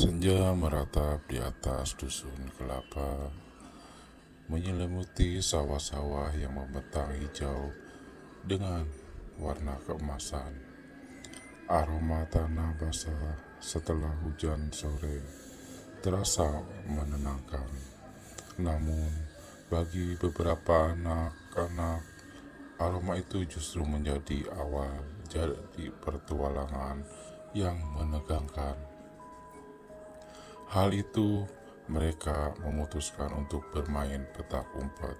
Senja meratap di atas dusun kelapa, menyelimuti sawah-sawah yang membentang hijau dengan warna keemasan. Aroma tanah basah setelah hujan sore terasa menenangkan. Namun, bagi beberapa anak-anak, aroma itu justru menjadi awal jadi pertualangan yang menegangkan. Hal itu, mereka memutuskan untuk bermain petak umpet.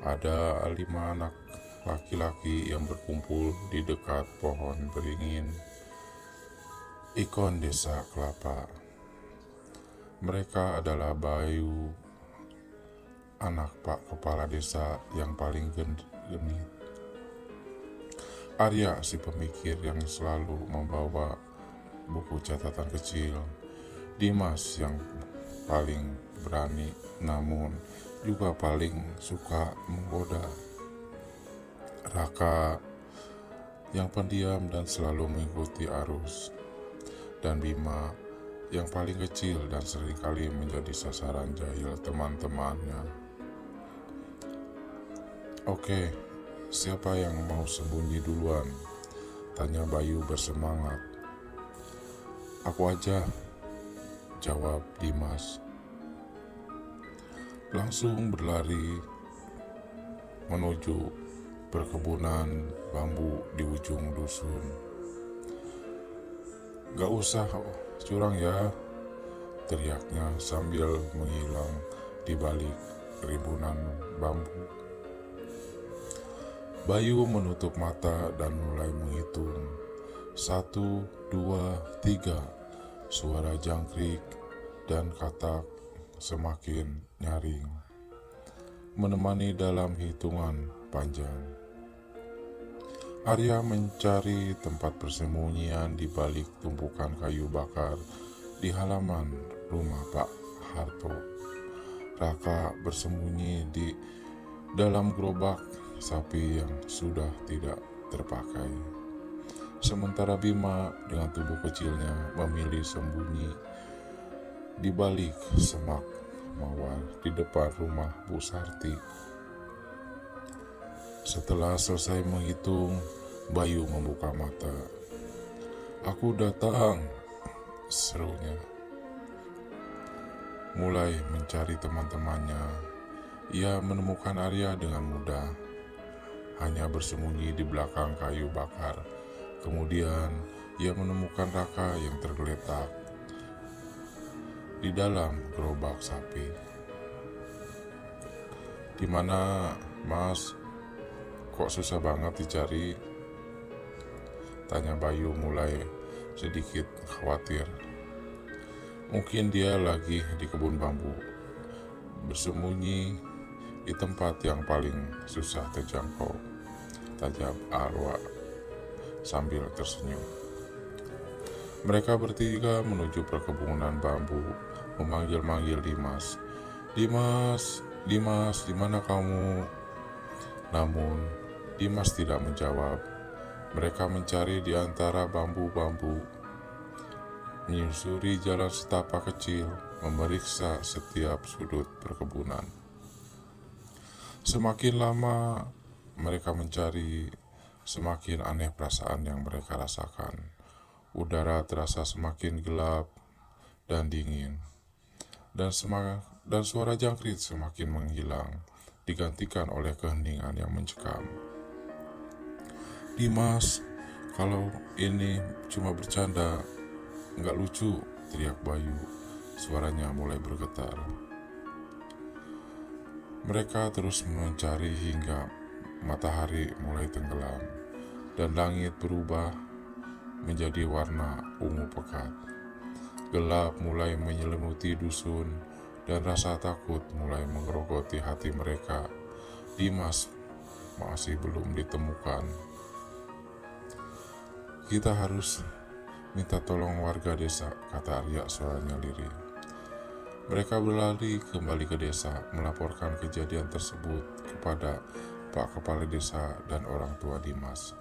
Ada 5 anak laki-laki yang berkumpul di dekat pohon beringin, ikon desa kelapa. Mereka adalah Bayu, anak Pak Kepala Desa yang paling genit. Arya, si pemikir yang selalu membawa buku catatan kecil. Dimas, yang paling berani namun juga paling suka menggoda. Raka, yang pendiam dan selalu mengikuti arus. Dan Bima, yang paling kecil dan seringkali menjadi sasaran jahil teman-temannya. Oke, siapa yang mau sembunyi duluan? Tanya Bayu bersemangat. Aku aja, jawab Dimas. Langsung berlari menuju perkebunan bambu di ujung dusun. Gak usah curang ya, teriaknya sambil menghilang di balik ribunan bambu. Bayu menutup mata dan mulai menghitung. 1, 2, 3. Suara jangkrik dan katak semakin nyaring, menemani dalam hitungan panjang. Arya mencari tempat persembunyian di balik tumpukan kayu bakar di halaman rumah Pak Harto. Raka bersembunyi di dalam gerobak sapi yang sudah tidak terpakai. Sementara Bima dengan tubuh kecilnya memilih sembunyi di balik semak mawar di depan rumah Bu Sarti. Setelah selesai menghitung, Bayu membuka mata. Aku datang, serunya. Mulai mencari teman-temannya, ia menemukan Arya dengan mudah. Hanya bersembunyi di belakang kayu bakar. Kemudian ia menemukan Raka yang tergeletak di dalam gerobak sapi. Di mana, Mas? Kok susah banget dicari? Tanya Bayu mulai sedikit khawatir. Mungkin dia lagi di kebun bambu, bersembunyi di tempat yang paling susah terjangkau, tajam Arwa sambil tersenyum. Mereka bertiga menuju perkebunan bambu, memanggil-manggil Dimas. Dimas, Dimas, di mana kamu? Namun, Dimas tidak menjawab. Mereka mencari di antara bambu-bambu, menyusuri jalan setapak kecil, memeriksa setiap sudut perkebunan. Semakin lama mereka mencari, semakin aneh perasaan yang mereka rasakan. Udara terasa semakin gelap dan dingin, dan suara jangkrik semakin menghilang, digantikan oleh keheningan yang mencekam. Dimas, kalau ini cuma bercanda, nggak lucu, teriak Bayu. Suaranya mulai bergetar. Mereka terus mencari hingga matahari mulai tenggelam dan langit berubah menjadi warna ungu pekat. Gelap mulai menyelimuti dusun dan rasa takut mulai menggerogoti hati mereka. Dimas masih belum ditemukan. Kita harus minta tolong warga desa, kata Arya suaranya lirih. Mereka berlari kembali ke desa, melaporkan kejadian tersebut kepada Pak Kepala Desa dan orang tua Dimas.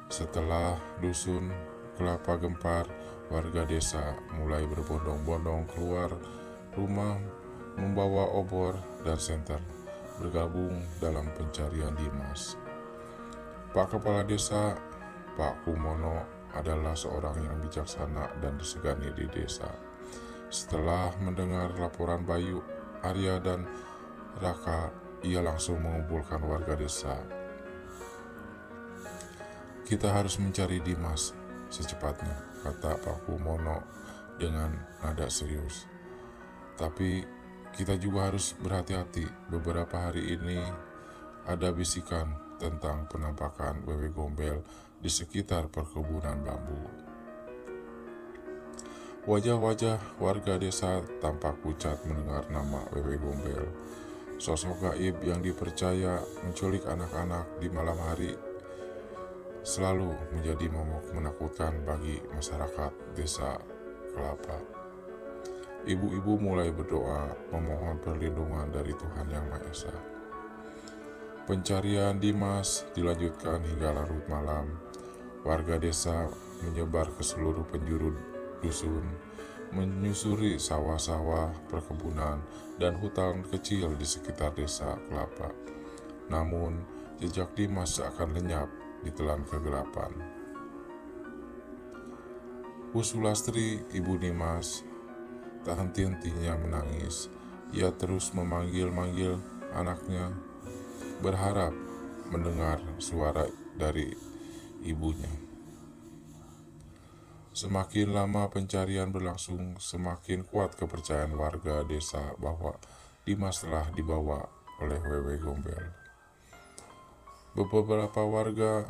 Setelah dusun kelapa gempar, warga desa mulai berbondong-bondong keluar rumah membawa obor dan senter, bergabung dalam pencarian Dimas. Pak Kepala Desa, Pak Kumono, adalah seorang yang bijaksana dan disegani di desa. Setelah mendengar laporan Bayu, Arya, dan Raka, ia langsung mengumpulkan warga desa. "Kita harus mencari Dimas secepatnya," kata Pak Kumono dengan nada serius. "Tapi kita juga harus berhati-hati. Beberapa hari ini ada bisikan tentang penampakan wewe gombel di sekitar perkebunan bambu." Wajah-wajah warga desa tampak pucat mendengar nama wewe gombel. Sosok gaib yang dipercaya menculik anak-anak di malam hari selalu menjadi momok menakutkan bagi masyarakat desa Kelapa. Ibu-ibu mulai berdoa memohon perlindungan dari Tuhan Yang Maha Esa. Pencarian Dimas dilanjutkan hingga larut malam. Warga desa menyebar ke seluruh penjuru dusun, menyusuri sawah-sawah, perkebunan, dan hutan kecil di sekitar desa Kelapa. Namun, jejak Dimas seakan lenyap ditelan kegelapan. Bu Sulastri, ibu Dimas, tak henti-hentinya menangis. Ia terus memanggil-manggil anaknya, berharap mendengar suara dari ibunya. Semakin lama pencarian berlangsung, semakin kuat kepercayaan warga desa bahwa Dimas telah dibawa oleh wewe gombel. Beberapa warga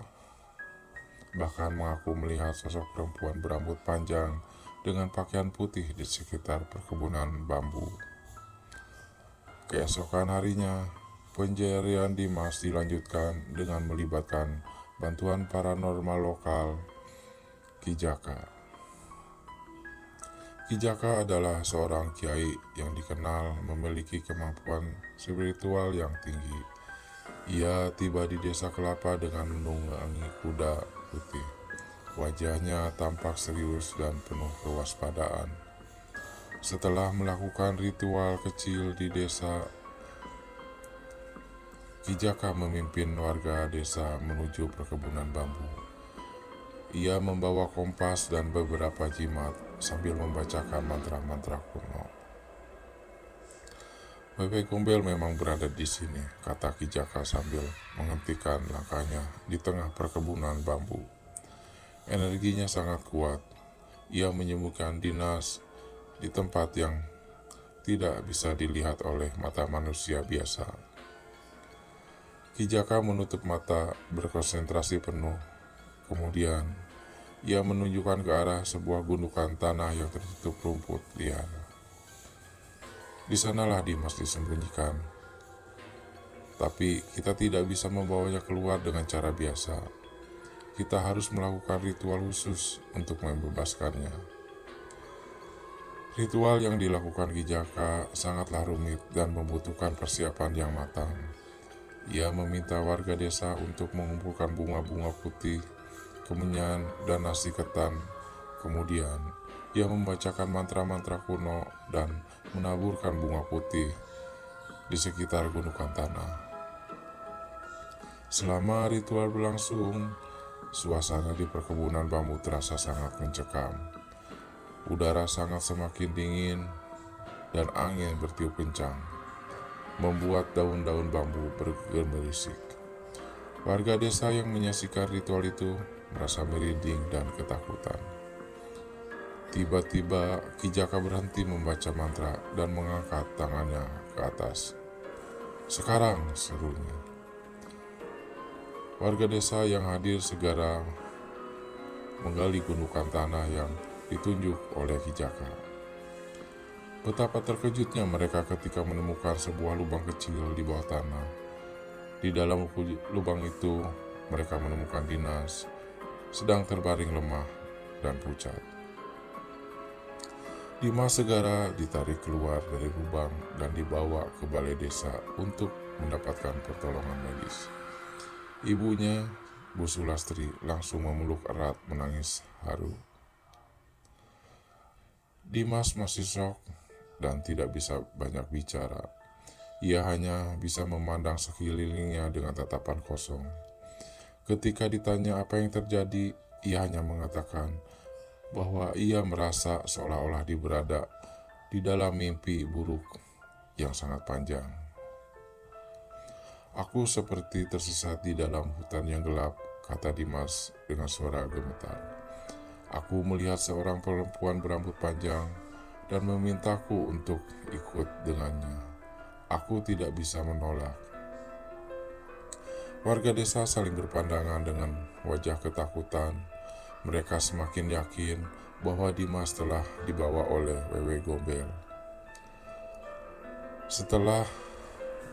bahkan mengaku melihat sosok perempuan berambut panjang dengan pakaian putih di sekitar perkebunan bambu. Keesokan harinya, pencarian Dimas dilanjutkan dengan melibatkan bantuan paranormal lokal. Ki Jaka. Ki Jaka adalah seorang kiai yang dikenal memiliki kemampuan spiritual yang tinggi. Ia tiba di desa Kelapa dengan menunggangi kuda putih. Wajahnya tampak serius dan penuh kewaspadaan. Setelah melakukan ritual kecil di desa, Ki Jaka memimpin warga desa menuju perkebunan bambu. Ia membawa kompas dan beberapa jimat sambil membacakan mantra-mantra kuno. "Wewe gombel memang berada di sini," kata Ki Jaka sambil menghentikan langkahnya di tengah perkebunan bambu. Energinya sangat kuat. Ia menyembuhkan Dimas di tempat yang tidak bisa dilihat oleh mata manusia biasa. Ki Jaka menutup mata, berkonsentrasi penuh. Kemudian, ia menunjukkan ke arah sebuah gundukan tanah yang tertutup rumput liar. Di sanalah Dimas disembunyikan. Tapi kita tidak bisa membawanya keluar dengan cara biasa. Kita harus melakukan ritual khusus untuk membebaskannya. Ritual yang dilakukan Ki Jaka sangatlah rumit dan membutuhkan persiapan yang matang. Ia meminta warga desa untuk mengumpulkan bunga-bunga putih, kemenyan, dan nasi ketan. Kemudian, ia membacakan mantra-mantra kuno dan menaburkan bunga putih di sekitar gundukan tanah. Selama ritual berlangsung, suasana di perkebunan bambu terasa sangat mencekam. Udara sangat semakin dingin dan angin bertiup kencang, membuat daun-daun bambu bergemerisik. Warga desa yang menyaksikan ritual itu merasa merinding dan ketakutan. Tiba-tiba Ki Jaka berhenti membaca mantra dan mengangkat tangannya ke atas. "Sekarang," serunya. Warga desa yang hadir segera menggali gundukan tanah yang ditunjuk oleh Ki Jaka. Betapa terkejutnya mereka ketika menemukan sebuah lubang kecil di bawah tanah. Di dalam lubang itu, mereka menemukan Dimas sedang terbaring lemah dan pucat. Dimas segera ditarik keluar dari lubang dan dibawa ke balai desa untuk mendapatkan pertolongan medis. Ibunya Bu Sulastri langsung memeluk erat menangis haru. Dimas masih shock dan tidak bisa banyak bicara. Ia hanya bisa memandang sekelilingnya dengan tatapan kosong. Ketika ditanya apa yang terjadi, ia hanya mengatakan bahwa ia merasa seolah-olah berada di dalam mimpi buruk yang sangat panjang. Aku seperti tersesat di dalam hutan yang gelap, kata Dimas dengan suara gemetar. Aku melihat seorang perempuan berambut panjang dan memintaku untuk ikut dengannya. Aku tidak bisa menolak. Warga desa saling berpandangan dengan wajah ketakutan. Mereka semakin yakin bahwa Dimas telah dibawa oleh Wewe Gombel. Setelah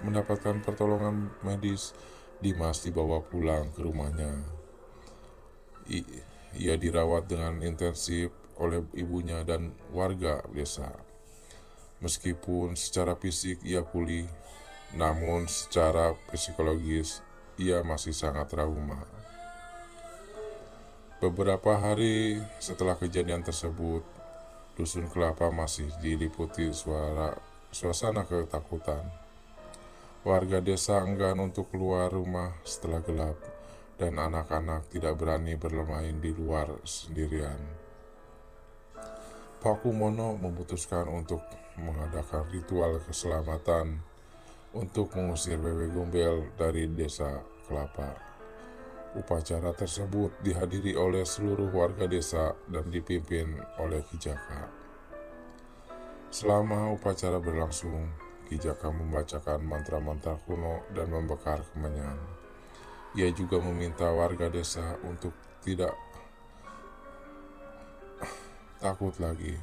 mendapatkan pertolongan medis, Dimas dibawa pulang ke rumahnya. Ia dirawat dengan intensif oleh ibunya dan warga desa. Meskipun secara fisik ia pulih, namun secara psikologis ia masih sangat trauma. Beberapa hari setelah kejadian tersebut, Dusun Kelapa masih diliputi suasana ketakutan. Warga desa enggan untuk keluar rumah setelah gelap, dan anak-anak tidak berani bermain di luar sendirian. Pak Kumono memutuskan untuk mengadakan ritual keselamatan untuk mengusir Wewe Gombel dari desa Kelapa. Upacara tersebut dihadiri oleh seluruh warga desa dan dipimpin oleh Ki Jaka. Selama upacara berlangsung, Ki Jaka membacakan mantra-mantra kuno dan membakar kemenyan. Ia juga meminta warga desa untuk tidak takut lagi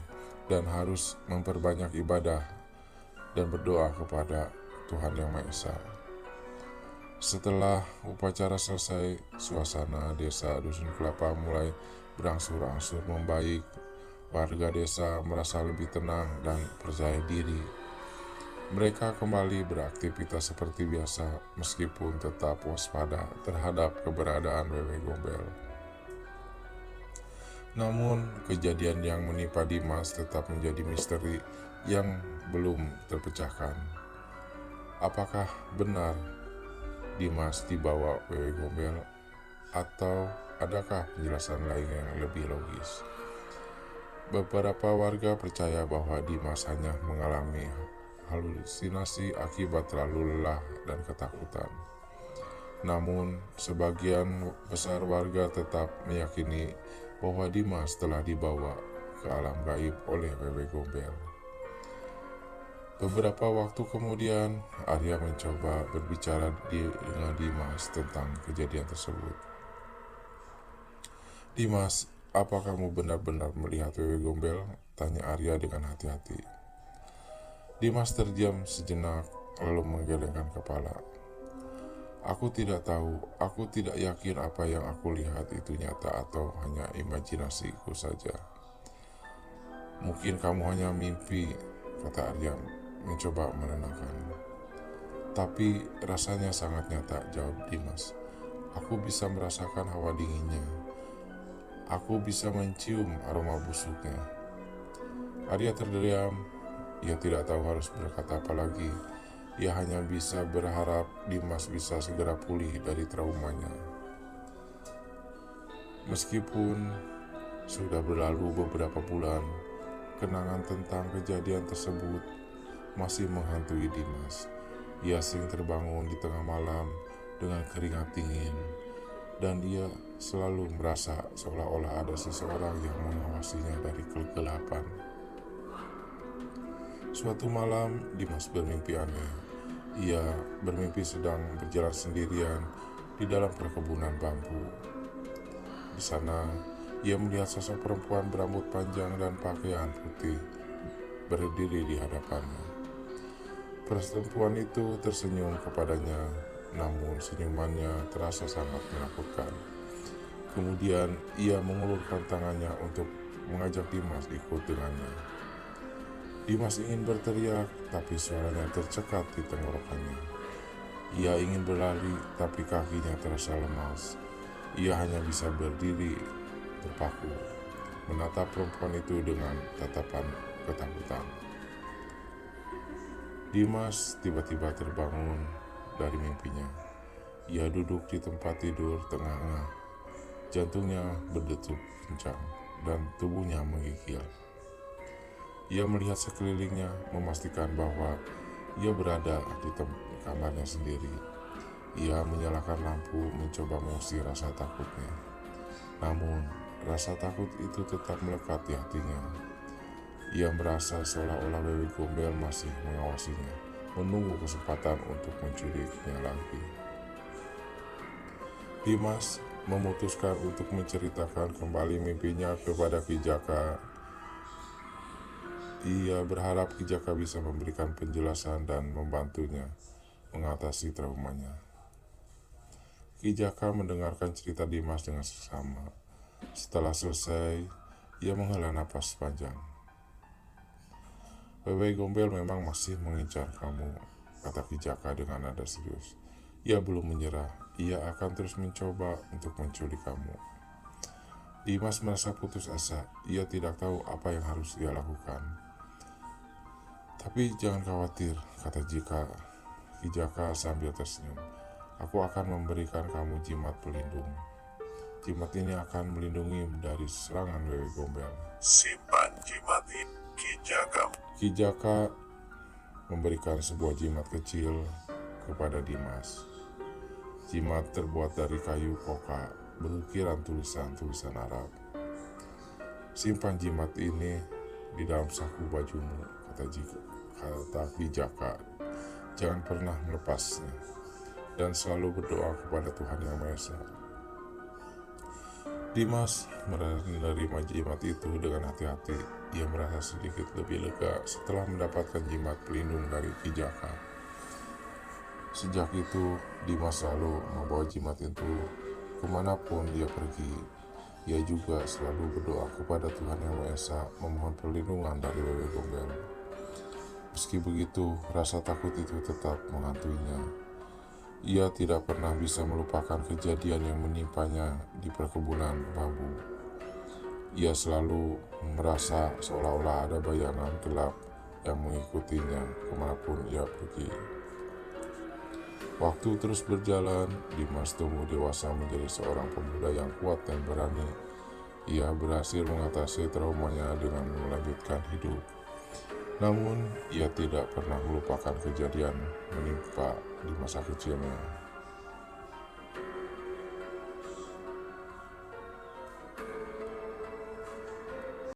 dan harus memperbanyak ibadah dan berdoa kepada Tuhan Yang Maha Esa. Setelah upacara selesai, suasana desa Dusun Kelapa mulai berangsur-angsur membaik. Warga desa merasa lebih tenang dan percaya diri. Mereka kembali beraktivitas seperti biasa, meskipun tetap waspada terhadap keberadaan Wewe Gombel. Namun, kejadian yang menimpa Dimas tetap menjadi misteri yang belum terpecahkan. Apakah benar Dimas dibawa Wewe Gombel, atau adakah penjelasan lain yang lebih logis? Beberapa warga percaya bahwa Dimas hanya mengalami halusinasi akibat terlalu lelah dan ketakutan. Namun, sebagian besar warga tetap meyakini bahwa Dimas telah dibawa ke alam gaib oleh Wewe Gombel. Beberapa waktu kemudian, Arya mencoba berbicara dengan Dimas tentang kejadian tersebut. "Dimas, apa kamu benar-benar melihat Wewe Gombel?" tanya Arya dengan hati-hati. Dimas terdiam sejenak lalu menggelengkan kepala. "Aku tidak tahu, aku tidak yakin apa yang aku lihat itu nyata atau hanya imajinasiku saja. Mungkin kamu hanya mimpi," kata Arya mencoba menenangkan. "Tapi rasanya sangat nyata," jawab Dimas. "Aku bisa merasakan hawa dinginnya. Aku bisa mencium aroma busuknya." Arya terdiam. Ia tidak tahu harus berkata apa lagi. Ia hanya bisa berharap Dimas bisa segera pulih dari traumanya. Meskipun sudah berlalu beberapa bulan, kenangan tentang kejadian tersebut masih menghantui Dimas. Ia sering terbangun di tengah malam dengan keringat dingin, dan dia selalu merasa seolah-olah ada seseorang yang mengawasinya dari kegelapan. Suatu malam, Dimas bermimpi aneh. Ia bermimpi sedang berjalan sendirian di dalam perkebunan bambu. Di sana, ia melihat sosok perempuan berambut panjang dan pakaian putih berdiri di hadapannya. Perempuan itu tersenyum kepadanya, namun senyumannya terasa sangat menakutkan. Kemudian ia mengulurkan tangannya untuk mengajak Dimas ikut dengannya. Dimas ingin berteriak, tapi suaranya tercekat di tenggorokannya. Ia ingin berlari, tapi kakinya terasa lemas. Ia hanya bisa berdiri terpaku, menatap perempuan itu dengan tatapan ketakutan. Dimas tiba-tiba terbangun dari mimpinya. Ia duduk di tempat tidur tengah-tengah. Jantungnya berdetuk kencang dan tubuhnya menggigil. Ia melihat sekelilingnya, memastikan bahwa ia berada di kamarnya sendiri. Ia menyalakan lampu, mencoba mengusir rasa takutnya. Namun, rasa takut itu tetap melekat di hatinya. Ia merasa seolah-olah Wewe Gombel masih mengawasinya, menunggu kesempatan untuk menculiknya lagi. Dimas memutuskan untuk menceritakan kembali mimpinya kepada Ki Jaka. Ia berharap Ki Jaka bisa memberikan penjelasan dan membantunya mengatasi traumanya. Ki Jaka mendengarkan cerita Dimas dengan seksama. Setelah selesai, ia menghela napas panjang. Wewe Gombel memang masih mengincar kamu, kata Ki Jaka dengan nada serius. Ia belum menyerah, ia akan terus mencoba untuk menculik kamu. Dimas merasa putus asa, ia tidak tahu apa yang harus ia lakukan. Tapi jangan khawatir, kata Ki Jaka sambil tersenyum. Aku akan memberikan kamu jimat pelindung. Jimat ini akan melindungi dari serangan Wewe Gombel. Simpan jimat ini, Ki Jaka memberikan sebuah jimat kecil kepada Dimas. Jimat terbuat dari kayu koka berukiran tulisan-tulisan Arab. Simpan jimat ini di dalam saku bajumu, kata Ki Jaka. Jangan pernah melepasnya dan selalu berdoa kepada Tuhan Yang Maha Esa. Dimas menerima jimat itu dengan hati-hati. Ia merasa sedikit lebih lega setelah mendapatkan jimat pelindung dari Ki Jaka. Sejak itu, Dimas selalu membawa jimat itu kemanapun dia pergi. Ia juga selalu berdoa kepada Tuhan Yang Maha Esa, memohon perlindungan dari Wewe Gombel. Meski begitu, rasa takut itu tetap menghantuinya. Ia tidak pernah bisa melupakan kejadian yang menimpanya di perkebunan bambu. Ia selalu merasa seolah-olah ada bayangan gelap yang mengikutinya kemanapun ia pergi. Waktu terus berjalan, Dimas tumbuh dewasa menjadi seorang pemuda yang kuat dan berani. Ia berhasil mengatasi traumanya dengan melanjutkan hidup. Namun, ia tidak pernah melupakan kejadian menimpa di masa kecilnya.